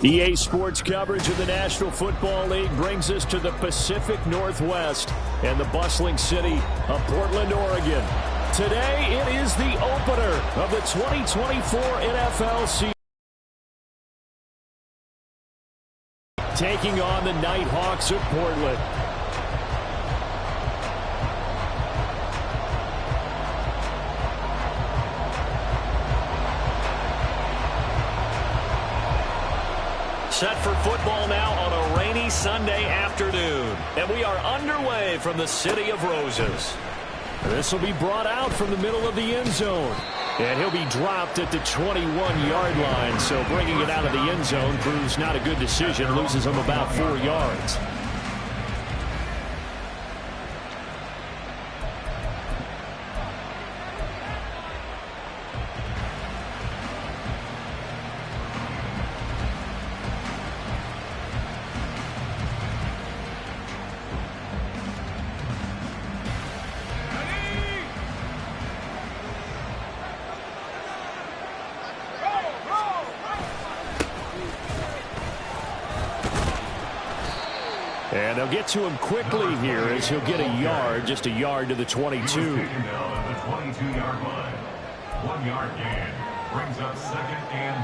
EA Sports coverage of the National Football League brings us to the Pacific Northwest and the bustling city of Portland, Oregon. Today, it is the opener of the 2024 NFL season. Taking on the Nighthawks of Portland. Set for football now on a rainy Sunday afternoon. And we are underway from the City of Roses. This will be brought out from the middle of the end zone. And he'll be dropped at the 21-yard line. So bringing it out of the end zone proves not a good decision. Loses him about 4 yards. And they'll get to him quickly here as he'll get a yard, just a yard to the 22. At the 22-yard line. 1 yard gain brings up 2nd and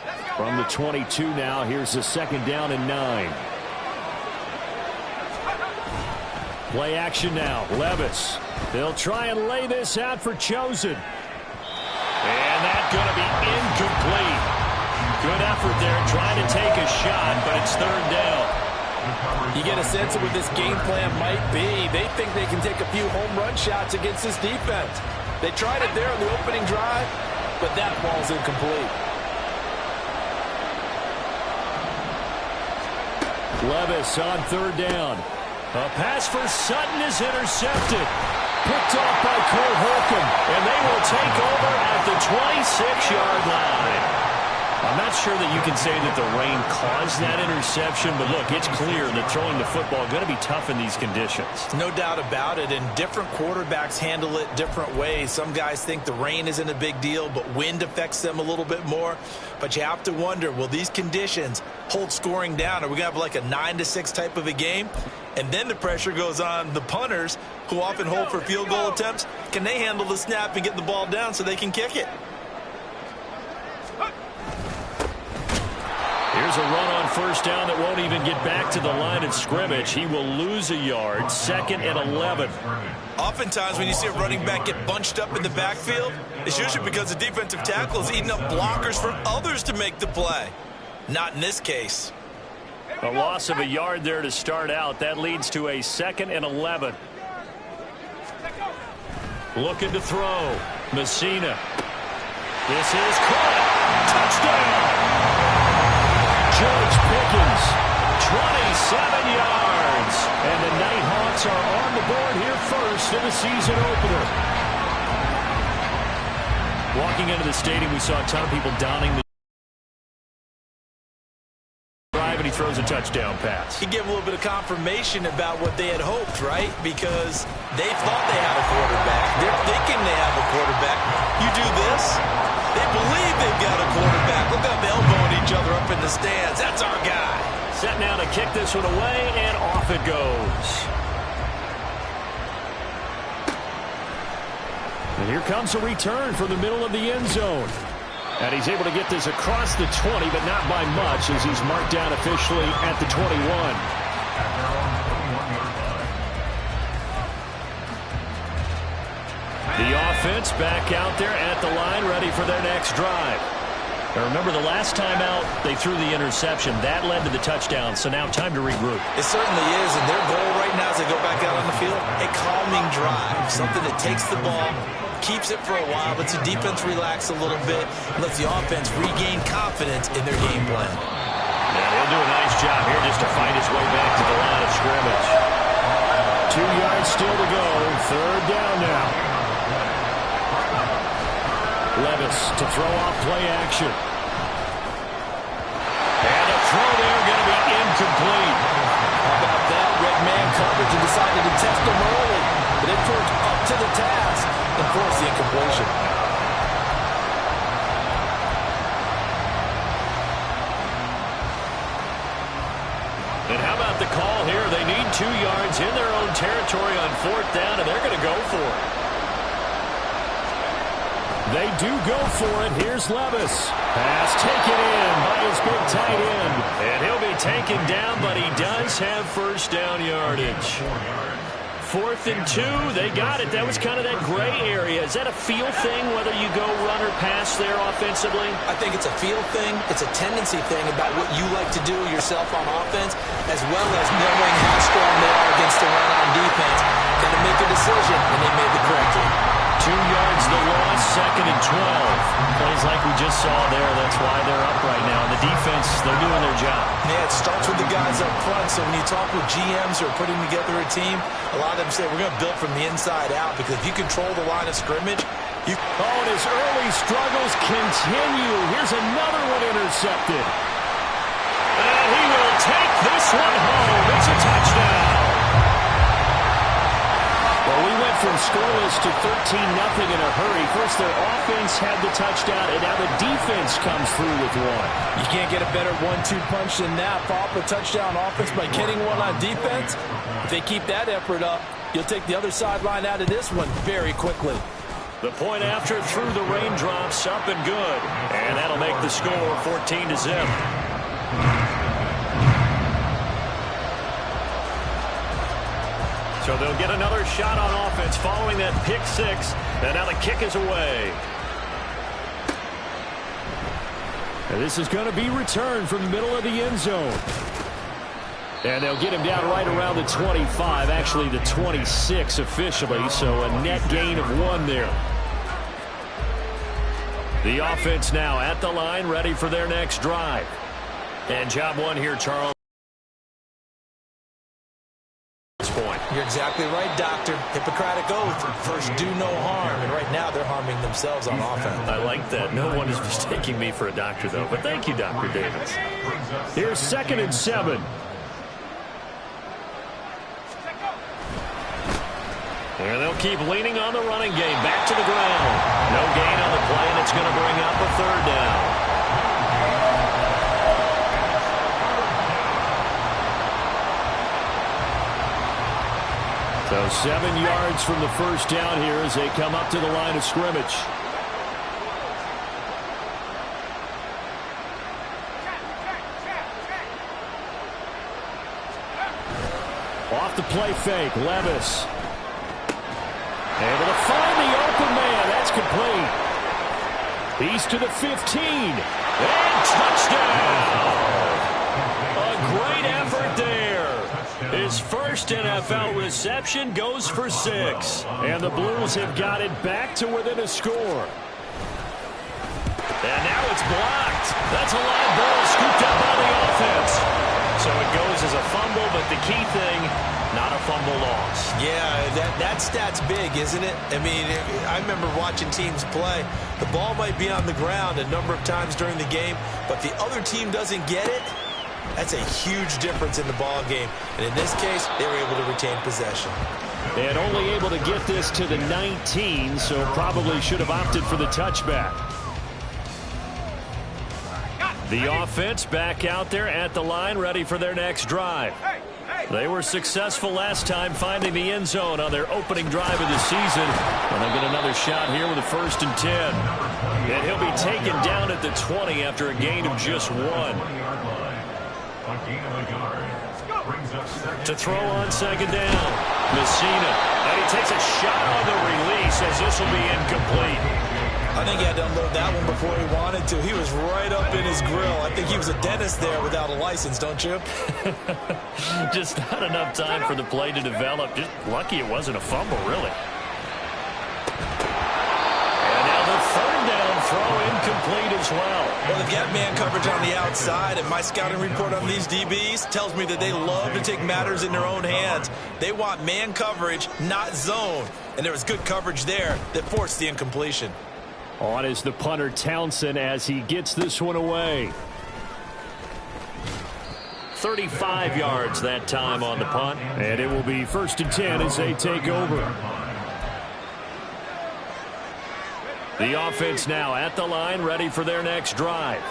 9. From the 22 now, here's the 2nd down and 9. Play action now. Levis. They'll try and lay this out for Chosen. And that's going to be incomplete. Good effort there trying to take a shot, but it's 3rd down. You get a sense of what this game plan might be. They think they can take a few home run shots against this defense. They tried it there on the opening drive, but that ball's incomplete. Levis on 3rd down. A pass for Sutton is intercepted. Picked off by Cole Holcomb, and they will take over at the 26-yard line. I'm not sure that you can say that the rain caused that interception, but look, it's clear that throwing the football is going to be tough in these conditions. No doubt about it, and different quarterbacks handle it different ways. Some guys think the rain isn't a big deal, but wind affects them a little bit more. But you have to wonder, will these conditions hold scoring down? Are we going to have like a 9-6 type of a game? And then the pressure goes on the punters, who often hold for field goal attempts. Can they handle the snap and get the ball down so they can kick it? Here's a run on 1st down that won't even get back to the line of scrimmage. He will lose a yard. 2nd and 11. Oftentimes when you see a running back get bunched up in the backfield, it's usually because the defensive tackle is eating up blockers for others to make the play. Not in this case. A loss of a yard there to start out. That leads to a 2nd and 11. Looking to throw. Messina. This is caught. Touchdown. George Pickens, 27 yards. And the Nighthawks are on the board here first in the season opener. Walking into the stadium, we saw a ton of people donning the drive, and he throws a touchdown pass. He gave a little bit of confirmation about what they had hoped, right? Because they thought they had a quarterback. They're thinking they have a quarterback. You do this, they believe they've got a quarterback. Look at them elbowing each other up in the stands. That's our guy. Set now to kick this one away, and off it goes. And here comes a return from the middle of the end zone. And he's able to get this across the 20, but not by much, as he's marked down officially at the 21. The offense back out there at the line, ready for their next drive. Now remember, the last time out, they threw the interception. That led to the touchdown, so now time to regroup. It certainly is, and their goal right now as they go back out on the field, a calming drive, something that takes the ball, keeps it for a while, lets the defense relax a little bit, lets the offense regain confidence in their game plan. Yeah, they'll do a nice job here just to find his way back to the line of scrimmage. 2 yards still to go. 3rd down now. Levis to throw off play action. And a throw there going to be incomplete. How about that? Red man coverage and decided to test him early. But it proved up to the task and forced the incompletion. got the call here. They need 2 yards in their own territory on 4th down, and they're going to go for it. They do go for it. Here's Levis. Pass taken in by his big tight end. And he'll be taken down, but he does have first down yardage. 4th and 2, they got it. That was kind of that gray area. Is that a feel thing, whether you go run or pass there offensively? I think it's a feel thing. It's a tendency thing about what you like to do yourself on offense, as well as knowing how strong they are against the run on defense. Got to make a decision, and they made the correct one. 2 yards the loss, 2nd and 12. Plays like we just saw there. That's why they're up right now. The defense, they're doing their job. Yeah, it starts with the guys up front. So when you talk with GMs who are putting together a team, a lot of them say we're going to build from the inside out, because if you control the line of scrimmage, you... Oh, and his early struggles continue. Here's another one intercepted. And he will take this one home. It's a touchdown. Well, we went from scoreless to 13-0 in a hurry. First, their offense had the touchdown, and now the defense comes through with one. You can't get a better 1-2 punch than that. Pop a touchdown offense by getting one on defense. If they keep that effort up, you'll take the other sideline out of this one very quickly. The point after through the raindrops, up and good. And that'll make the score 14-0. So they'll get another shot on offense following that pick 6. And now the kick is away. And this is going to be returned from the middle of the end zone. And they'll get him down right around the 25, actually the 26 officially, so a net gain of 1 there. The offense now at the line, ready for their next drive. And job 1 here, Charles. You're exactly right, Doctor. Hippocratic oath. First, do no harm. And right now, they're harming themselves on offense. I like that. No one is mistaking me for a doctor, though. But thank you, Dr. Davis. Here's 2nd and 7. And they'll keep leaning on the running game. Back to the ground. No gain on the play, and it's going to bring up a 3rd down. So 7 yards from the first down here as they come up to the line of scrimmage. Off the play fake, Levis. Able to find the open man. That's complete. He's to the 15. And touchdown. A great effort there. His first NFL reception goes for 6. And the Blues have got it back to within a score. And now it's blocked. That's a live ball scooped up by the offense. So it goes as a fumble, but the key thing, not a fumble loss. Yeah, that stat's big, isn't it? I mean, I remember watching teams play. The ball might be on the ground a number of times during the game, but the other team doesn't get it. That's a huge difference in the ball game. And in this case, they were able to retain possession. And only able to get this to the 19, so probably should have opted for the touchback. The offense back out there at the line, ready for their next drive. They were successful last time finding the end zone on their opening drive of the season. And they'll get another shot here with a 1st and 10. And he'll be taken down at the 20 after a gain of just 1. To throw on 2nd down, Messina. And he takes a shot on the release as this will be incomplete. I think he had to unload that one before he wanted to. He was right up in his grill. I think he was a dentist there without a license, don't you? Just not enough time for the play to develop. Just lucky it wasn't a fumble, really. And now the 3rd down throw incomplete as well. Well, they've got man coverage on the outside, and my scouting report on these DBs tells me that they love to take matters in their own hands. They want man coverage, not zone. And there was good coverage there that forced the incompletion. On is the punter Townsend as he gets this one away. 35 yards that time on the punt. And it will be 1st and 10 as they take over. The offense now at the line, ready for their next drive.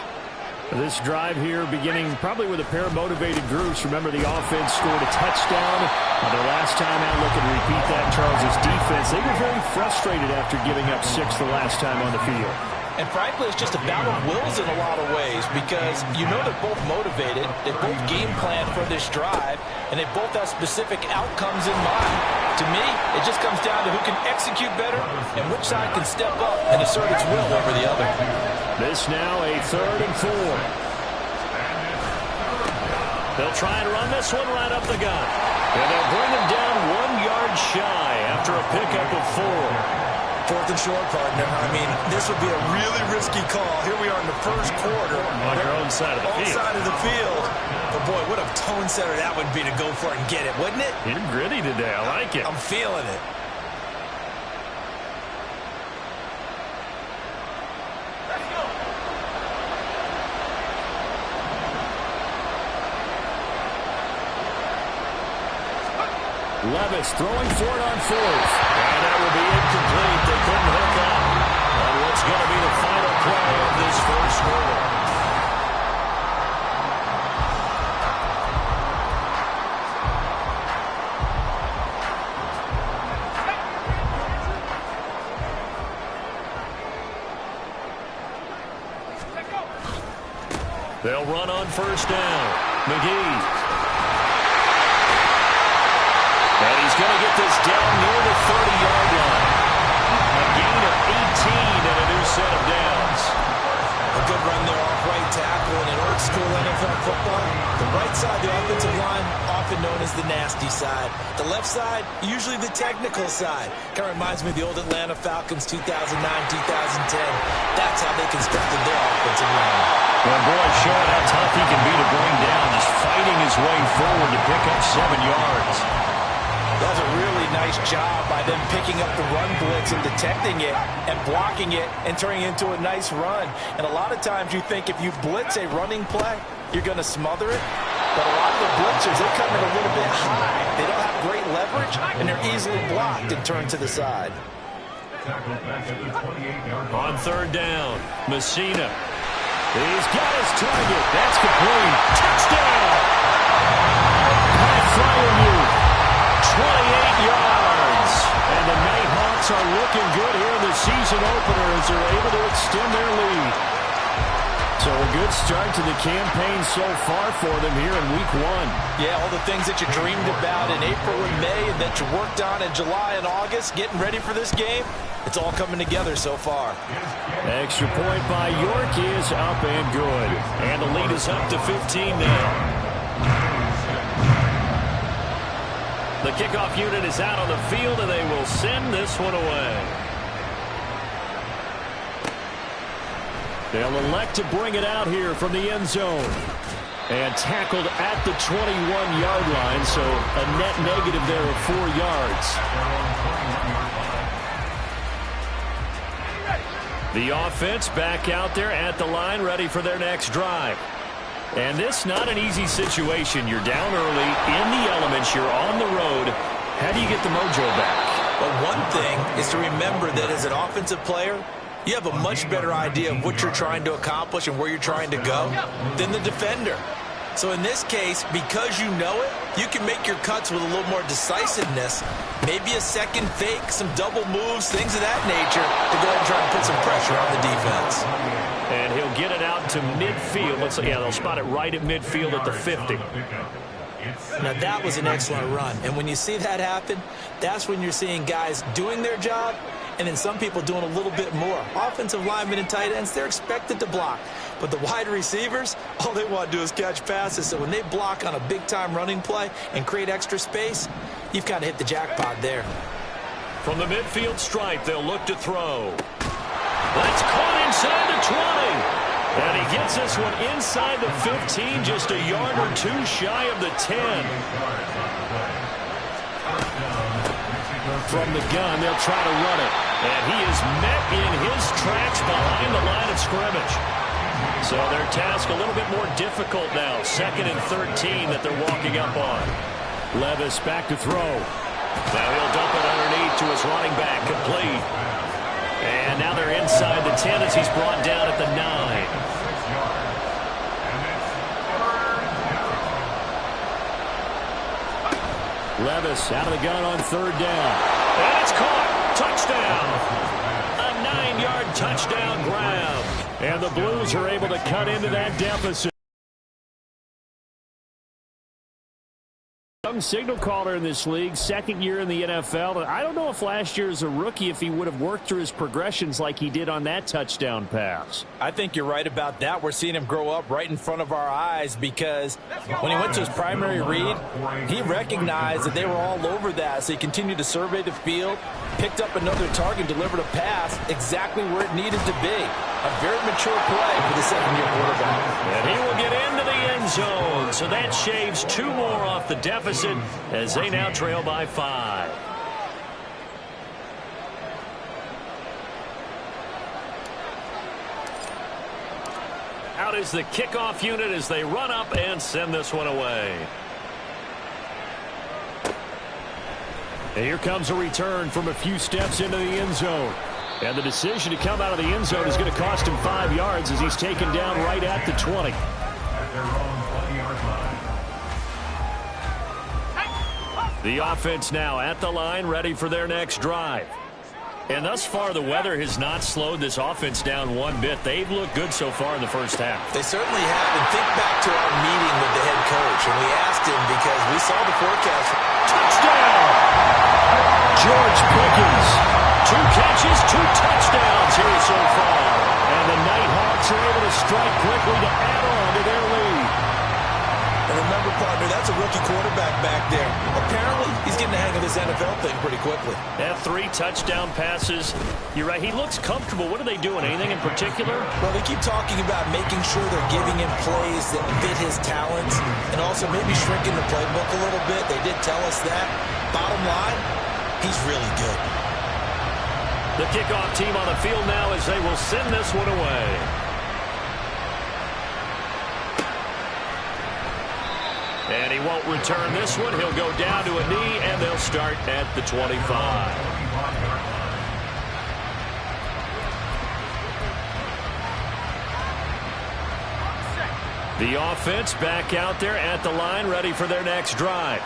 This drive here beginning probably with a pair of motivated groups. Remember, the offense scored a touchdown. Their last time out, looking to repeat that. Charles' defense, they were very frustrated after giving up 6 the last time on the field. And frankly, it's just a battle of wills in a lot of ways because you know they're both motivated, they both game plan for this drive, and they both have specific outcomes in mind. To me, it just comes down to who can execute better and which side can step up and assert its will over the other. This now a 3rd and 4. They'll try and run this one right up the gut. And they'll bring him down 1 yard shy after a pickup of 4. 4th and short, partner. I mean, this would be a really risky call. Here we are in the first quarter. On your own side of the field. Side of the field. But, boy, what a tone setter that would be to go for it and get it, wouldn't it? You're gritty today. I like it. I'm feeling it. Levis throwing for it on 4th. And that will be incomplete. They couldn't hook up on what's going to be the final play of this first quarter. They'll run on 1st down. McGee. And he's going to get this down near the 30-yard line. A gain of 18 and a new set of downs. A good run there off right tackle in an old school NFL football. The right side, the offensive line, often known as the nasty side. The left side, usually the technical side. Kind of reminds me of the old Atlanta Falcons 2009, 2010. That's how they constructed their offensive line. Well, boy, showing how tough he can be to bring down, just fighting his way forward to pick up 7 yards. That's a really nice job by them picking up the run blitz and detecting it and blocking it and turning it into a nice run. And a lot of times you think if you blitz a running play, you're going to smother it. But a lot of the blitzers, they come in a little bit high. They don't have great leverage, and they're easily blocked and turned to the side. On 3rd down, Messina. He's got his target. That's complete. Touchdown! High flyer move. 28 yards. And the Nighthawks are looking good here in the season opener as they're able to extend their lead. So a good start to the campaign so far for them here in week 1. Yeah, all the things that you dreamed about in April and May and that you worked on in July and August, getting ready for this game, it's all coming together so far. Extra point by York is up and good. And the lead is up to 15 now. The kickoff unit is out on the field, and they will send this one away. They'll elect to bring it out here from the end zone. And tackled at the 21-yard line, so a net negative there of 4 yards. The offense back out there at the line, ready for their next drive. And this not an easy situation. You're down early, in the elements, you're on the road. How do you get the mojo back? Well, one thing is to remember that as an offensive player, you have a much better idea of what you're trying to accomplish and where you're trying to go than the defender. So in this case, because you know it, you can make your cuts with a little more decisiveness. Maybe a second fake, some double moves, things of that nature to go ahead and try and put some pressure on the defense. And he'll get it out to midfield. They'll spot it right at midfield at the 50. Now, that was an excellent run. And when you see that happen, that's when you're seeing guys doing their job and then some people doing a little bit more. Offensive linemen and tight ends, they're expected to block. But the wide receivers, all they want to do is catch passes. So when they block on a big-time running play and create extra space, you've kind of hit the jackpot there. From the midfield stripe, they'll look to throw. That's caught inside the 20. And he gets this one inside the 15, just a yard or two shy of the 10. From the gun, they'll try to run it. And he is met in his tracks behind the line of scrimmage. So their task a little bit more difficult now. 2nd and 13 that they're walking up on. Levis back to throw. Now he'll dump it underneath to his running back, complete. And now they're inside the 10 as he's brought down at the 9. Levis out of the gun on third down. And it's caught. Touchdown. A 9-yard touchdown grab. And the Blues are able to cut into that deficit. Young signal caller in this league, second year in the NFL. I don't know if last year as a rookie if he would have worked through his progressions like he did on that touchdown pass. I think you're right about that. We're seeing him grow up right in front of our eyes because when he went to his primary read, he recognized that they were all over that. So he continued to survey the field, picked up another target, delivered a pass exactly where it needed to be. A very mature play for the second-year quarterback. And he will get into the end zone. So that shaves 2 more off the deficit as they now trail by 5. Out is the kickoff unit as they run up and send this one away. And here comes a return from a few steps into the end zone. And the decision to come out of the end zone is going to cost him 5 yards as he's taken down right at the 20. At their own 20-yard line. The offense now at the line, ready for their next drive. And thus far, the weather has not slowed this offense down one bit. They've looked good so far in the first half. They certainly have. And think back to our meeting with the head coach. And we asked him because we saw the forecast. Touchdown! George Pickens. 2 catches, 2 touchdowns here so far. And the Nighthawks are able to strike quickly to add on to their lead. And remember, partner, that's a rookie quarterback back there. Apparently, he's getting the hang of this NFL thing pretty quickly. Have 3 touchdown passes. You're right. He looks comfortable. What are they doing? Anything in particular? Well, they keep talking about making sure they're giving him plays that fit his talents and also maybe shrinking the playbook a little bit. They did tell us that. Bottom line, he's really good. The kickoff team on the field now as they will send this one away. And he won't return this one. He'll go down to a knee, and they'll start at the 25. The offense back out there at the line, ready for their next drive.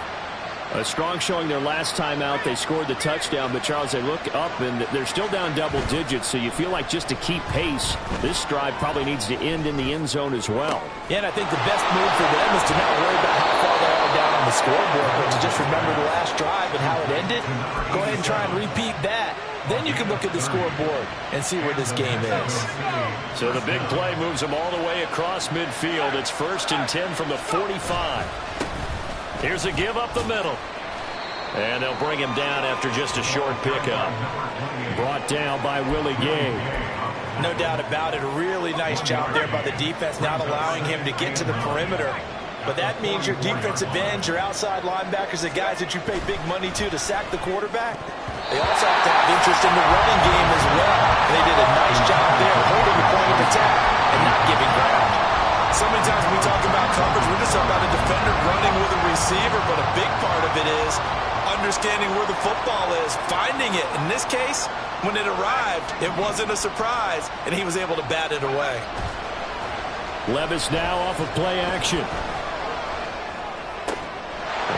A strong showing their last time out. They scored the touchdown, but Charles, they look up and they're still down double digits, so you feel like just to keep pace, this drive probably needs to end in the end zone as well. Yeah, and I think the best move for them is to not worry about how far they are down on the scoreboard, but to just remember the last drive and how it ended. Go ahead and try and repeat that. Then you can look at the scoreboard and see where this game is. So the big play moves them all the way across midfield. It's 1st and 10 from the 45. Here's a give up the middle. And they'll bring him down after just a short pickup. Brought down by Willie Gay. No doubt about it. A really nice job there by the defense, not allowing him to get to the perimeter. But that means your defensive ends, your outside linebackers, the guys that you pay big money to sack the quarterback, they also have to have interest in the running game as well. And they did a nice job there holding the point of attack and not giving ground. So many times when we talk about coverage, we're just talking about a defender running with a receiver, but a big part of it is understanding where the football is, finding it. In this case, when it arrived, it wasn't a surprise, and he was able to bat it away. Levis now off of play action.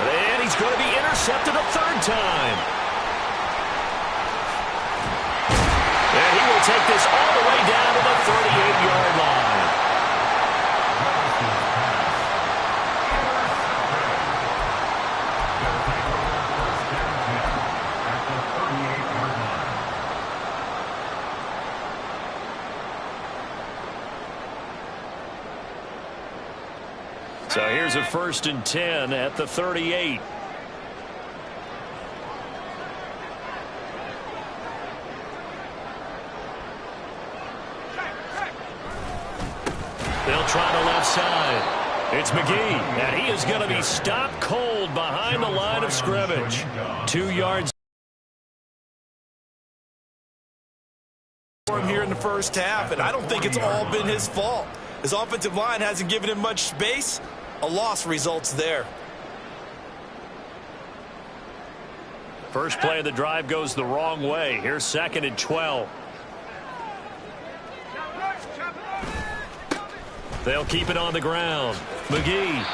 And he's going to be intercepted a 3rd time. And he will take this all the way down to the 38-yard line. So here's a 1st and 10 at the 38. They'll try the left side. It's McGee, and he is going to be stopped cold behind the line of scrimmage. 2 yards. For him here in the first half, and I don't think it's all been his fault. His offensive line hasn't given him much space. A loss results there. First play of the drive goes the wrong way. Here's 2nd and 12. They'll keep it on the ground. McGee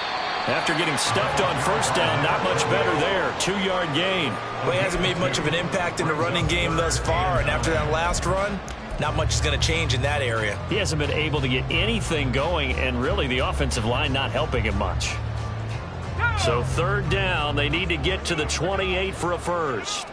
After getting stuffed on first down, not much better there. 2-yard gain. Well, he hasn't made much of an impact in the running game thus far, and after that last run, not much is going to change in that area. He hasn't been able to get anything going, and really the offensive line not helping him much. So 3rd down, they need to get to the 28 for a first.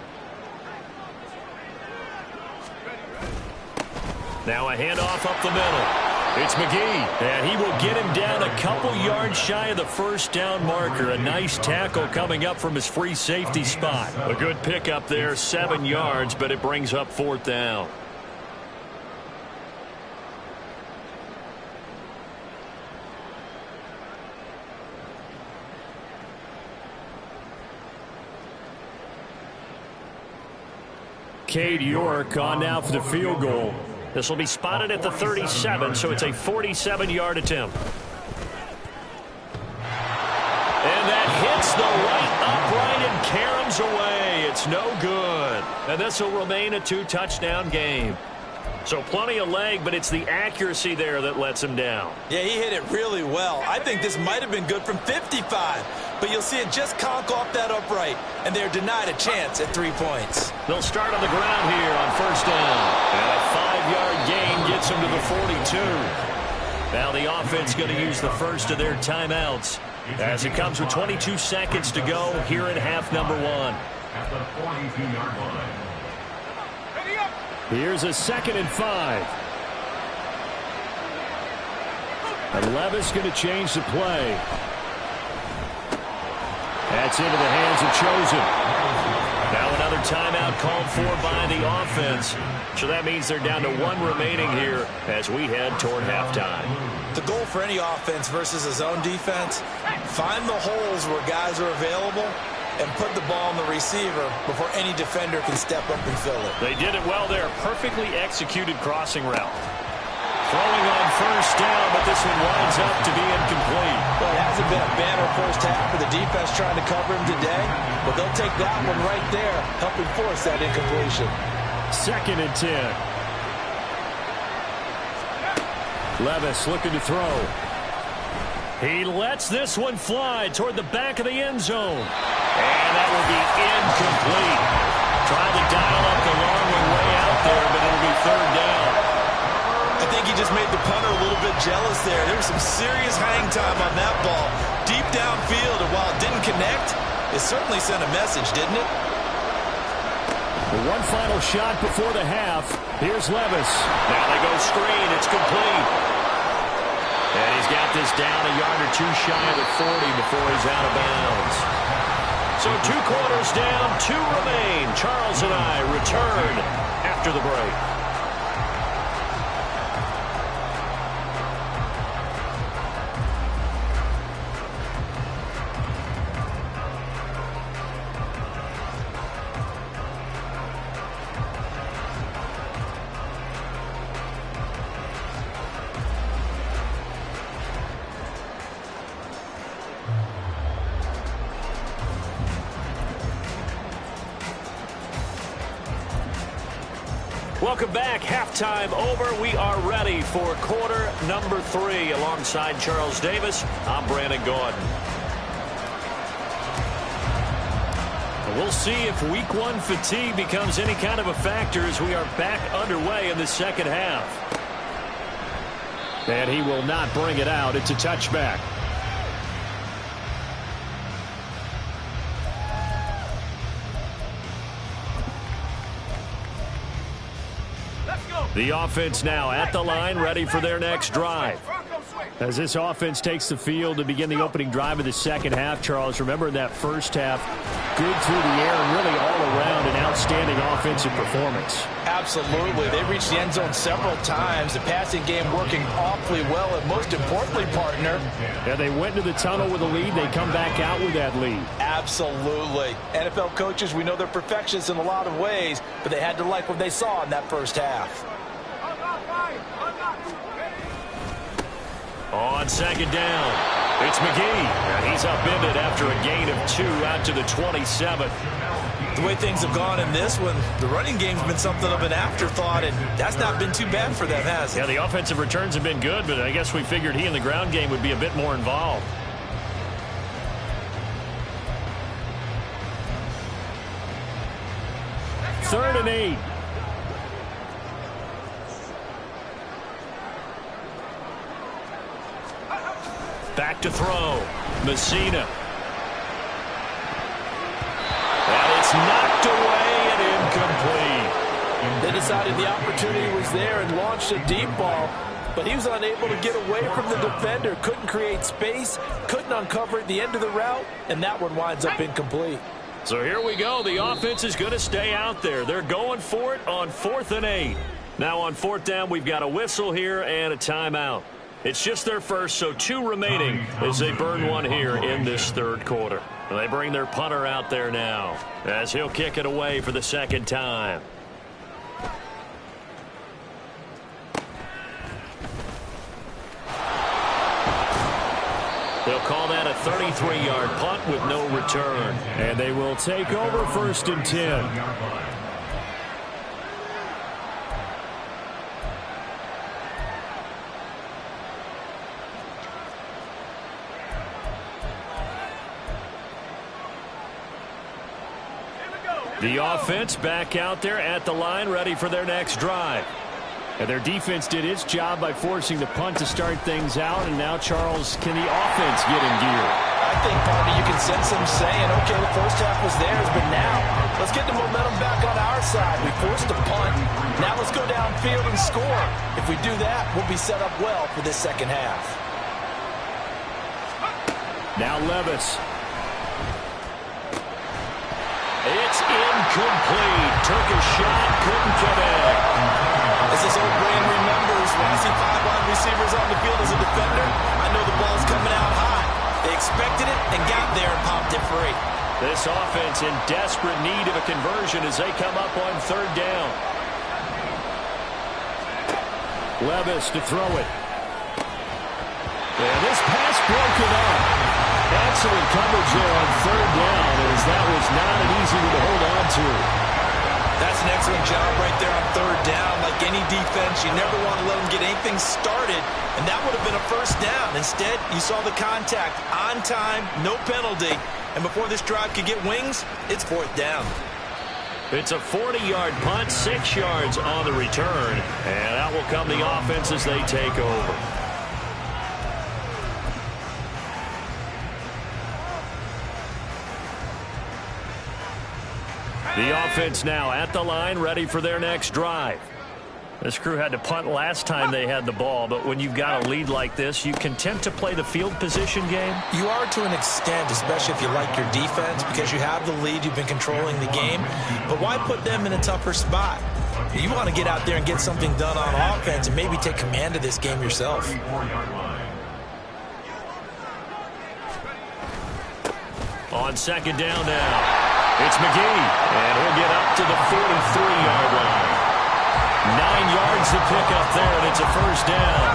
Now a handoff up the middle. It's McGee, and he will get him down a couple yards shy of the first down marker. A nice tackle coming up from his free safety spot. A good pickup there, 7 yards, but it brings up 4th down. Cade York on now for the field goal. This will be spotted at the 37, so it's a 47-yard attempt. And that hits the right upright and caroms away. It's no good. And this will remain a 2-touchdown game. So plenty of leg, but it's the accuracy there that lets him down. Yeah, he hit it really well. I think this might have been good from 55. But you'll see it just conk off that upright, and they're denied a chance at 3 points. They'll start on the ground here on first down. And a 5-yard gain gets them to the 42. Now the offense going to use the first of their timeouts as it comes with 22 seconds to go here in half number 1. At the 42-yard line. Here's a 2nd and 5. And Levis going to change the play. That's into the hands of Chosen. Now another timeout called for by the offense. So that means they're down to 1 remaining here as we head toward halftime. The goal for any offense versus a zone defense, find the holes where guys are available and put the ball on the receiver before any defender can step up and fill it. They did it well there. Perfectly executed crossing route. Throwing on first down, but this one winds up to be incomplete. Well, it hasn't been a banner first half for the defense trying to cover him today, but they'll take that one right there, helping force that incompletion. 2nd and 10. Levis looking to throw. He lets this one fly toward the back of the end zone. And that will be incomplete. Trying to dial up the long way out there, but it'll be 3rd down. I think he just made the punter a little bit jealous there. There was some serious hang time on that ball. Deep downfield, and while it didn't connect, it certainly sent a message, didn't it? One final shot before the half. Here's Levis. Now they go screen. It's complete. And he's got this down a yard or 2 shy of the 40 before he's out of bounds. So 2 quarters down, 2 remain. Charles and I return after the break. Welcome back. Halftime over. We are ready for quarter number 3. Alongside Charles Davis, I'm Brandon Gordon. We'll see if week 1 fatigue becomes any kind of a factor as we are back underway in the second half. And he will not bring it out. It's a touchback. The offense now at the line, ready for their next drive. As this offense takes the field to begin the opening drive of the second half, Charles, remember in that first half, good through the air and really all around an outstanding offensive performance. Absolutely. They reached the end zone several times. The passing game working awfully well, and most importantly, partner. Yeah, they went to the tunnel with a lead. They come back out with that lead. Absolutely. NFL coaches, we know they're perfectionists in a lot of ways, but they had to like what they saw in that first half. On second down, it's McGee. And he's upended after a gain of 2 out to the 27. The way things have gone in this one, the running game's been something of an afterthought, and that's not been too bad for them, has it? Yeah, the offensive returns have been good, but I guess we figured he in the ground game would be a bit more involved. 3rd and 8. Back to throw. Messina. And it's knocked away and incomplete. They decided the opportunity was there and launched a deep ball, but he was unable to get away from the defender. Couldn't create space, couldn't uncover at the end of the route, and that one winds up incomplete. So here we go. The offense is going to stay out there. They're going for it on 4th and 8. Now on 4th down, we've got a whistle here and a timeout. It's just their first, so 2 remaining as they burn one here in this 3rd quarter. They bring their punter out there now as he'll kick it away for the 2nd time. They'll call that a 33-yard punt with no return. And they will take over 1st and 10. The offense back out there at the line, ready for their next drive. And their defense did its job by forcing the punt to start things out. And now, Charles, can the offense get in gear? I think, partner, you can sense them saying, okay, the first half was theirs, but now let's get the momentum back on our side. We forced a punt. Now let's go downfield and score. If we do that, we'll be set up well for this 2nd half. Now Levis. It's incomplete. Took a shot, couldn't connect. As this old brain remembers, when I see 5 wide receivers on the field as a defender, I know the ball's coming out high. They expected it and got there and popped it free. This offense in desperate need of a conversion as they come up on 3rd down. Levis to throw it. And this pass broken up. Excellent coverage there on 3rd down, as that was not an easy one to hold on to. That's an excellent job right there on 3rd down. Like any defense, you never want to let them get anything started, and that would have been a 1st down. Instead, you saw the contact on time, no penalty, and before this drive could get wings, it's 4th down. It's a 40-yard punt, 6 yards on the return, and that will come the offense as they take over. The offense now at the line, ready for their next drive. This crew had to punt last time they had the ball, but when you've got a lead like this, you content to play the field position game? You are to an extent, especially if you like your defense, because you have the lead, you've been controlling the game. But why put them in a tougher spot? You want to get out there and get something done on offense and maybe take command of this game yourself. On 2nd down now. It's McGee, and he'll get up to the 43-yard line. 9 yards to pick up there, and it's a 1st down.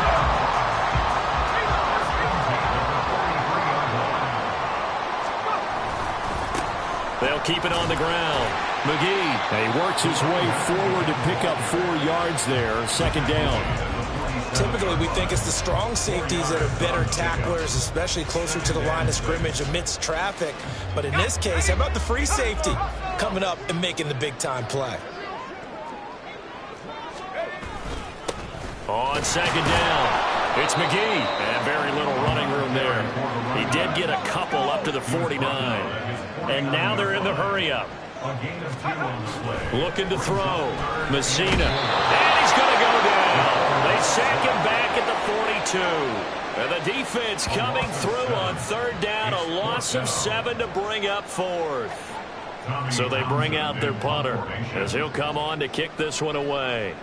They'll keep it on the ground. McGee, and he works his way forward to pick up 4 yards there, 2nd down. Typically, we think it's the strong safeties that are better tacklers, especially closer to the line of scrimmage amidst traffic. But in this case, how about the free safety coming up and making the big-time play? On 2nd down, it's McGee, and very little running room there. He did get a couple up to the 49. And now they're in the hurry-up. Looking to throw. Messina. And he's going to go down. They sack him back at the 42. And the defense coming through on 3rd down. A loss of 7 to bring up 4th. So they bring out their punter as he'll come on to kick this one away.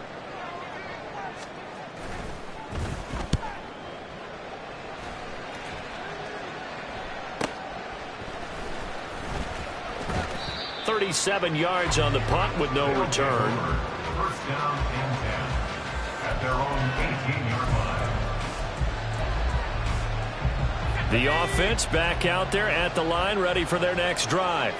.37 yards on the punt with no return. 1st down and 10 at their own 18-yard line. The offense back out there at the line, ready for their next drive.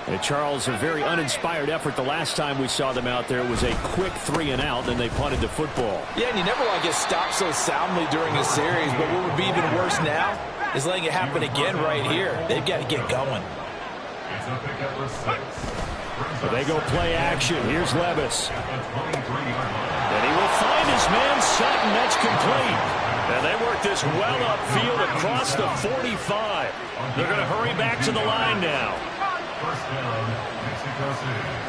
And Charles, a very uninspired effort the last time we saw them out there. It was a quick 3-and-out, then they punted the football. Yeah, and you never want to get stopped so soundly during a series, but what would be even worse now is letting it happen again right here. They've got to get going. It's a pickup of 6. They go play action. Here's Levis. And he will find his man Sutton. That's complete. And they work this well upfield across the 45. They're going to hurry back to the line now. First down, Mexico City.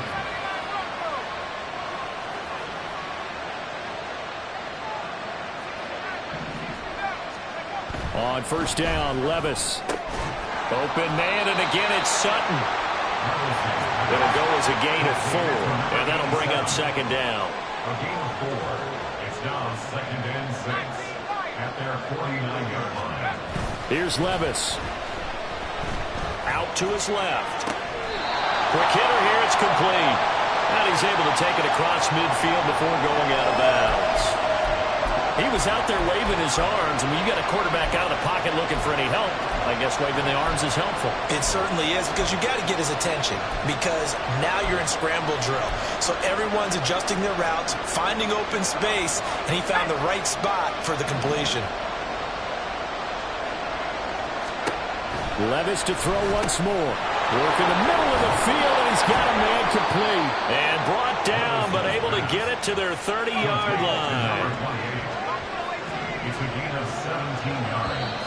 On first down, Levis. Open man, and again it's Sutton. It'll go as a gain of 4, and that'll bring up second down. A gain of 4. It's now 2nd and 6 at their 49-yard line. Here's Levis. Out to his left. Quick hitter here, it's complete. And he's able to take it across midfield before going out of bounds. He was out there waving his arms, and when you got a quarterback out of the pocket looking for any help, I guess waving the arms is helpful. It certainly is, because you got to get his attention, because now you're in scramble drill. So everyone's adjusting their routes, finding open space, and he found the right spot for the completion. Levis to throw once more. Work in the middle of the field, and he's got a man complete. And brought down, but able to get it to their 30-yard line. It's a gain of 17 yards.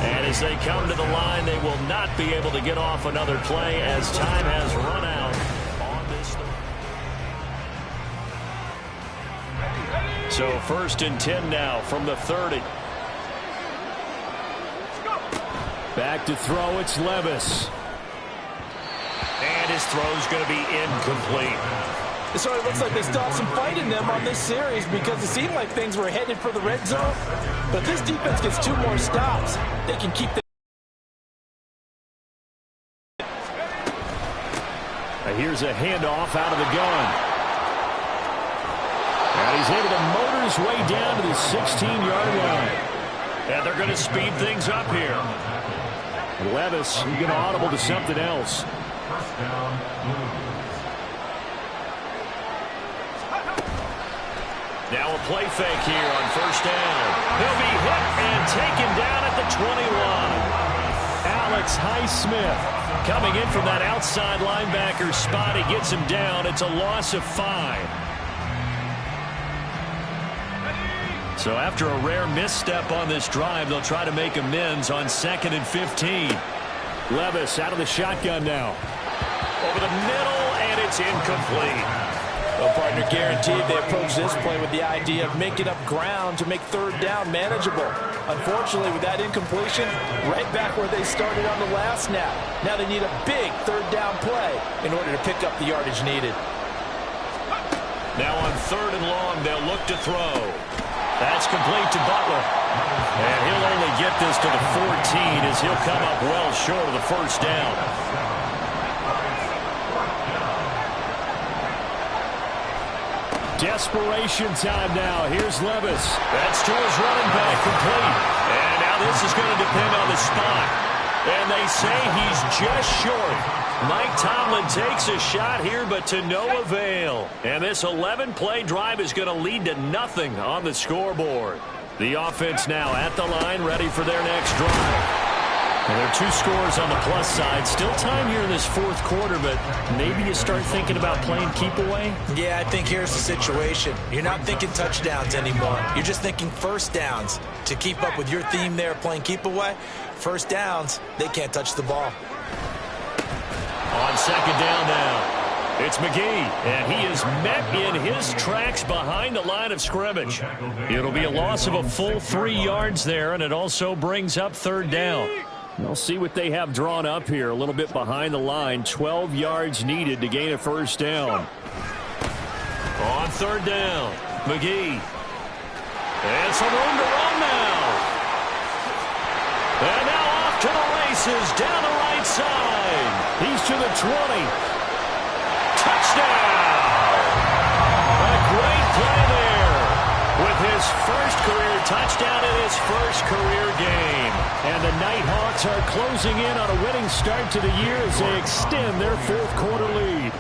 And as they come to the line, they will not be able to get off another play as time has run out on this. So 1st and 10 now from the 30. Back to throw, it's Levis. And his throw's going to be incomplete. It sort of looks like they still have some fight in them on this series, because it seemed like things were headed for the red zone. But if this defense gets 2 more stops, they can keep the... Here's a handoff out of the gun. And he's able to motor his way down to the 16-yard line. And they're going to speed things up here. Levis, he's going to audible to something else. First down, Blues. Now a play fake here on first down. He'll be hit and taken down at the 21. Alex Highsmith coming in from that outside linebacker spot. He gets him down. It's a loss of 5. So after a rare misstep on this drive, they'll try to make amends on 2nd and 15. Levis out of the shotgun now. Over the middle, and it's incomplete. Well, partner, guaranteed they approach this play with the idea of making up ground to make 3rd down manageable. Unfortunately, with that incompletion, right back where they started on the last snap. Now they need a big 3rd down play in order to pick up the yardage needed. Now on 3rd and long, they'll look to throw. That's complete to Butler. And he'll only get this to the 14 as he'll come up well short of the first down. Desperation time now. Here's Levis. That's to his running back, complete. And now this is going to depend on the spot. And they say he's just short. Mike Tomlin takes a shot here, but to no avail. And this 11-play drive is going to lead to nothing on the scoreboard. The offense now at the line, ready for their next drive. And there are 2 scores on the plus side. Still time here in this 4th quarter, but maybe you start thinking about playing keep away? Yeah, I think here's the situation. You're not thinking touchdowns anymore. You're just thinking first downs. To keep up with your theme there, playing keep away, first downs, they can't touch the ball. On 2nd down now, it's McGee, and he is met in his tracks behind the line of scrimmage. It'll be a loss of a full 3 yards there, and it also brings up 3rd down. We'll see what they have drawn up here, a little bit behind the line. 12 yards needed to gain a first down. On 3rd down, McGee. And some room to run now. And now off to the races, down the right side. He's to the 20. Touchdown! A great play there with his first career touchdown in his first career game. And the Nighthawks are closing in on a winning start to the year as they extend their 4th quarter lead.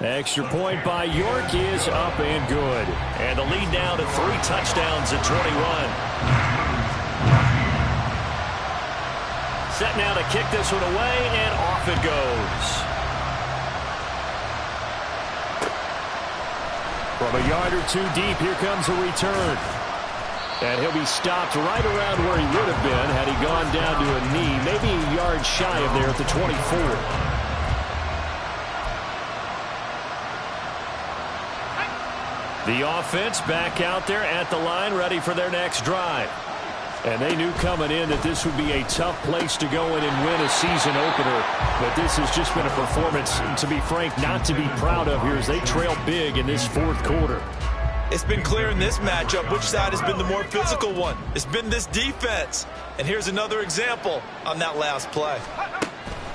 Extra point by York is up and good. And the lead now to 3 touchdowns at 21. Set now to kick this one away, and off it goes. From a yard or two deep, here comes a return. And he'll be stopped right around where he would have been had he gone down to a knee, maybe a yard shy of there at the 24. The offense back out there at the line, ready for their next drive. And they knew coming in that this would be a tough place to go in and win a season opener. But this has just been a performance, to be frank, not to be proud of here as they trail big in this fourth quarter. It's been clear in this matchup which side has been the more physical one. It's been this defense. And here's another example on that last play.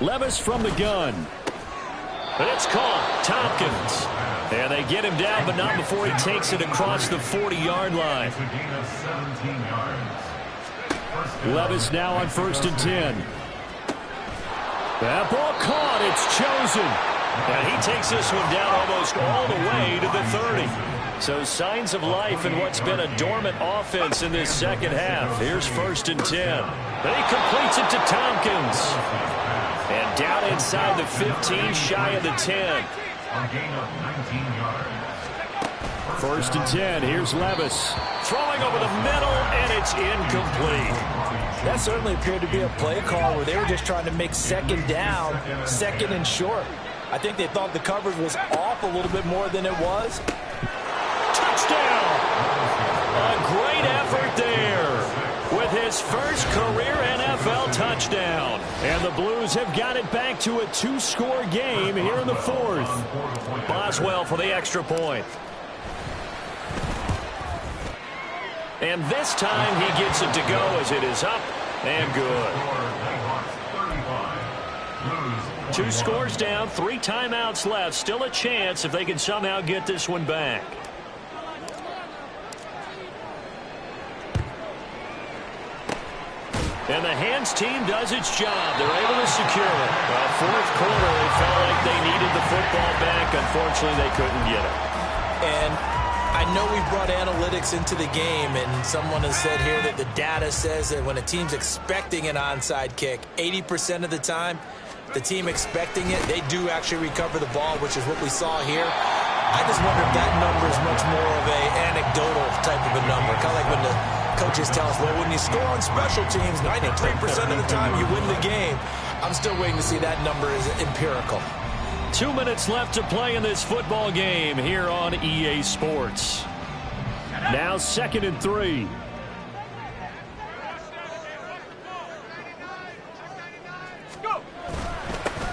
Levis from the gun. But it's caught. Tompkins. And they get him down, but not before he takes it across the 40-yard line. Levis now on 1st and 10. That ball caught. It's chosen. And he takes this one down almost all the way to the 30. So signs of life in what's been a dormant offense in this second half. Here's 1st and 10. He completes it to Tompkins. And down inside the 15, shy of the 10. A gain of 19 yards. 1st and 10. Here's Levis. Throwing over the middle, and it's incomplete. That certainly appeared to be a play call where they were just trying to make second down, second and short. I think they thought the coverage was off a little bit more than it was. Touchdown! A great effort there with his first career NFL touchdown. And the Blues have got it back to a 2-score game here in the fourth. Boswell for the extra point. And this time he gets it to go as it is up and good. 2 scores down, 3 timeouts left. Still a chance if they can somehow get this one back. And the hands team does its job. They're able to secure it. Well, fourth quarter, they felt like they needed the football back. Unfortunately, they couldn't get it. And I know we brought analytics into the game, and someone has said here that the data says that when a team's expecting an onside kick, 80% of the time, the team expecting it, they do actually recover the ball, which is what we saw here. I just wonder if that number is much more of a anecdotal type of a number. Kind of like when the coaches tell us, well, when you score on special teams, 93% of the time you win the game. I'm still waiting to see that number is empirical. 2 minutes left to play in this football game here on EA Sports. Now 2nd and 3.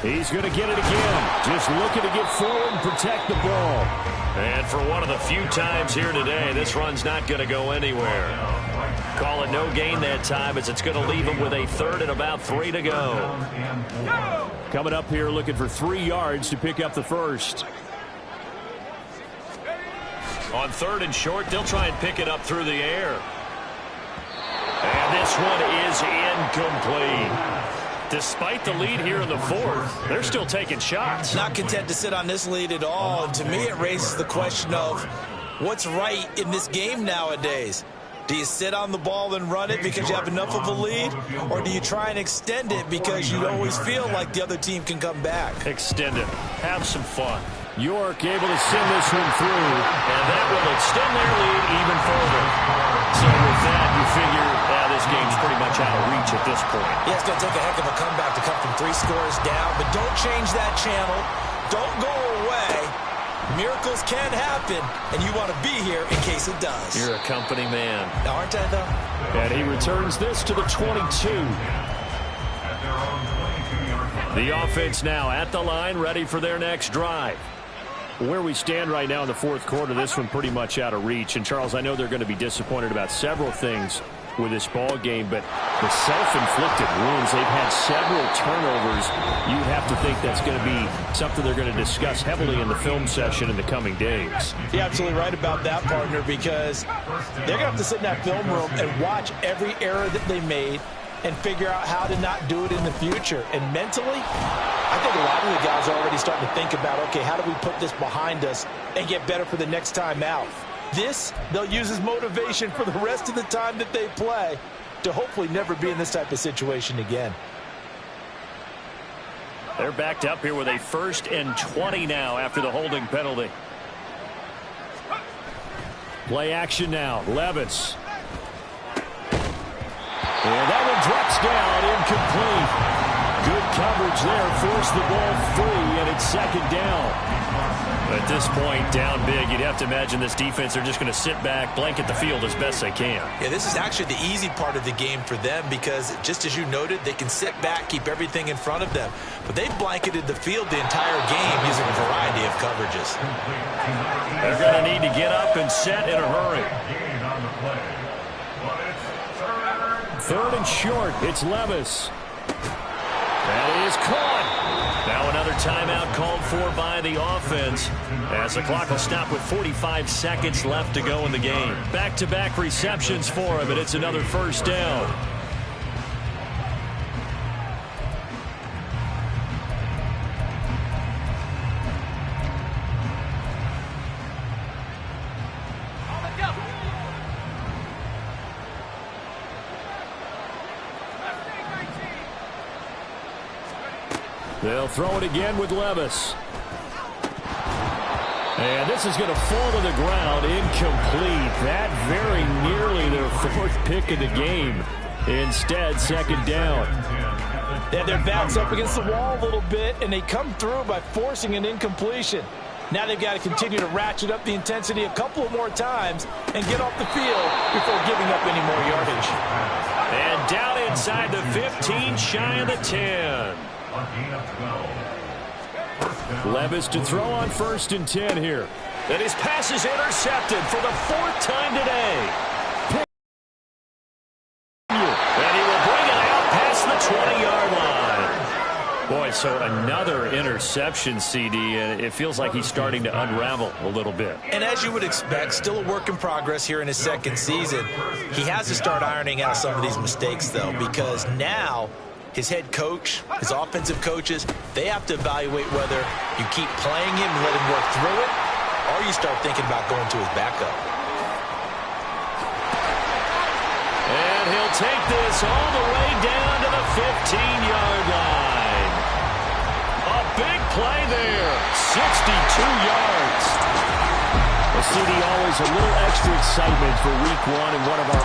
He's going to get it again. Just looking to get forward and protect the ball. And for one of the few times here today, this run's not going to go anywhere. Call it no gain that time as it's going to leave him with a 3rd and about 3 to go. Coming up here looking for 3 yards to pick up the first. On 3rd and short, they'll try and pick it up through the air. And this one is incomplete. Despite the lead here in the fourth, they're still taking shots. Not content to sit on this lead at all. And to me, it raises the question of what's right in this game nowadays. Do you sit on the ball and run it because you have enough of a lead? Or do you try and extend it because you always feel like the other team can come back? Extend it. Have some fun. York able to send this one through, and that will extend their lead even further. So with that, you figure this game's pretty much out of reach at this point. Yeah, it's going to take a heck of a comeback to come from 3 scores down, but don't change that channel. Don't go away. Miracles can happen, and you want to be here in case it does. You're a company man. Aren't I, though? And he returns this to the 22. The offense now at the line, ready for their next drive. Where we stand right now in the fourth quarter, this one pretty much out of reach. And, Charles, I know they're going to be disappointed about several things with this ball game, but the self-inflicted wounds, they've had several turnovers. You'd have to think that's going to be something they're going to discuss heavily in the film session in the coming days. You're absolutely right about that, partner, because they're going to have to sit in that film room and watch every error that they made and figure out how to not do it in the future. And mentally, I think a lot of the guys are already starting to think about, okay, how do we put this behind us and get better for the next time out? This, they'll use as motivation for the rest of the time that they play to hopefully never be in this type of situation again. They're backed up here with a 1st and 20 now after the holding penalty. Play action now. Levis. And that one drops down, incomplete. Good coverage there, forced the ball free, and it's 2nd down. At this point, down big, you'd have to imagine this defense are just going to sit back, blanket the field as best they can. Yeah, this is actually the easy part of the game for them because, just as you noted, they can sit back, keep everything in front of them. But they've blanketed the field the entire game using a variety of coverages. They're going to need to get up and set in a hurry. 3rd and short. It's Levis. That is caught. Now another timeout called for by the offense as the clock will stop with 45 seconds left to go in the game. Back-to-back receptions for him, and it's another 1st down. They'll throw it again with Levis. And this is going to fall to the ground, incomplete. That very nearly their 4th pick of the game. Instead, 2nd down. Yeah, their back's up against the wall a little bit, and they come through by forcing an incompletion. Now they've got to continue to ratchet up the intensity a couple of more times and get off the field before giving up any more yardage. And down inside the 15, shy of the 10. Levis to throw on 1st and 10 here. And his pass is intercepted for the 4th time today. And he will bring it out past the 20-yard line. Boy, so another interception, CD, and it feels like he's starting to unravel a little bit. And as you would expect, still a work in progress here in his 2nd season. He has to start ironing out some of these mistakes, though, because now his head coach, his offensive coaches, they have to evaluate whether you keep playing him and let him work through it, or you start thinking about going to his backup. And he'll take this all the way down to the 15-yard line. A big play there, 62 yards. Well, CD, always a little extra excitement for week 1 and one of our